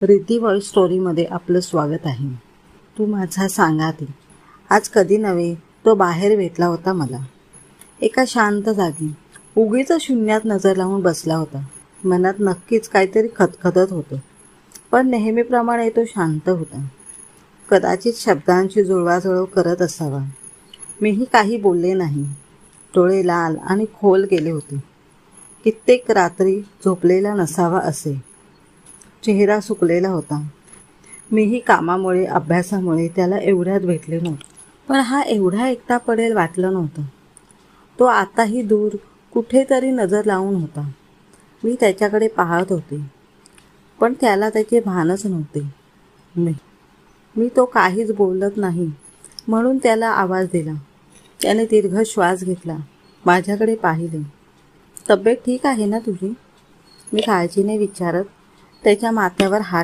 Riddhi voice स्टोरीमध्ये आपलं स्वागत आहे. तू माझा सांगाती. आज कधी नव्हे तो बाहेर भेटला होता मला. एका शांत जागी उगीच शून्यात नजर लावून बसला होता. मनात नक्कीच काहीतरी खदखदत होतं, पण नेहमीप्रमाणे तो शांत होता. कदाचित शब्दांची जुळवाजुळव करत असावा. मीही काही बोलले नाही. डोळे लाल आणि खोल गेले होते. कित्येक रात्री झोपलेला नसावा असे. चेहरा सुकलेला होता. मीही कामामुळे अभ्यासामुळे त्याला एवढ्यात भेटले नव्हते, पण हा एवढा एकटा पडेल वाटलं नव्हतं. तो आताही दूर कुठेतरी नजर लावून होता. मी त्याच्याकडे पाहत होते, पण त्याला त्याचे भानच नव्हते. मी तो काहीच बोलत नाही म्हणून त्याला आवाज दिला. त्याने दीर्घ श्वास घेतला. माझ्याकडे पाहिले. तब्येत ठीक आहे ना तुझी? मी काळजीने विचारत त्याच्या माथ्यावर हात